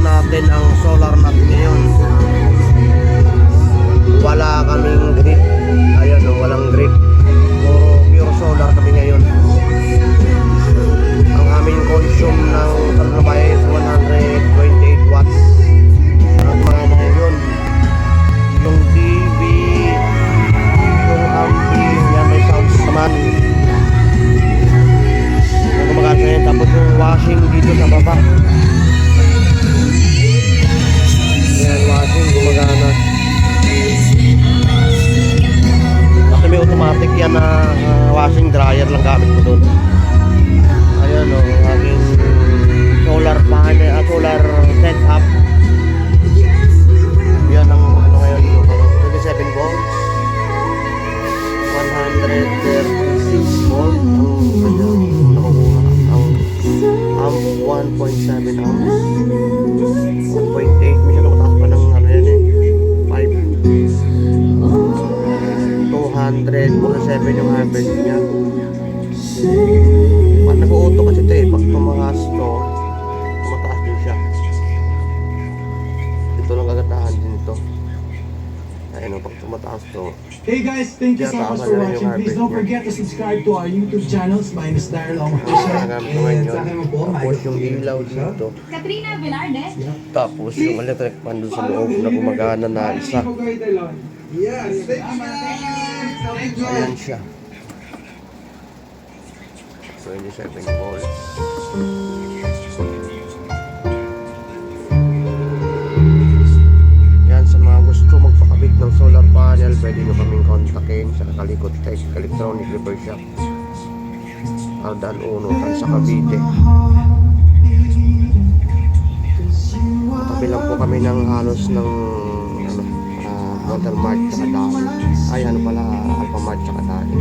natin ang solar natin ngayon. Wala kaming grid. Ayan o, walang grid. Pure solar kami ngayon. Ang aming consume ng Talnabay is 128 watts. Ang mga ngayon, yung TV, yung ampli, yan may sounds naman. Yung gumagana yun, tapos yung washing dito sa baba. Yan, washing, gumagana. Kasi may automatic yan na washing dryer lang gamit ko doon. Ayan o, aking solar panel, solar setup. Yan ang ano ngayon, 27 volts, 136 volt ang nakukuha. Ang 1.7 amps, 1.8, masyado mataas pa ng ano yan eh, 247 yung average niya. Pag nag-auto kasi ito eh, pag tumakas to, tumataas din siya. Ito lang kagandahan din ito. Ayun o, pag tumataas to. Hey guys, thank you so much for watching. Please don't forget to subscribe to our YouTube channels. Mine is Daryl Ong Official. And sa akin mo po, tapos yung ilaw dito. Katrina Velarde. Tapos yung electric fan doon sa loob na gumagana na isa. Yes, Ayan siya. 27 volts. Yan, sa mga gusto magpakabit ng solar panel, pwede nyo kaming kontakin sa Kalikot Tech Electronic Repair Shop. Aldan Uno, sa Cavite. Tabi lang po kami ng halos ng Watermart tsaka Dali. Ay, ano pala, Alphamart tsaka Dali.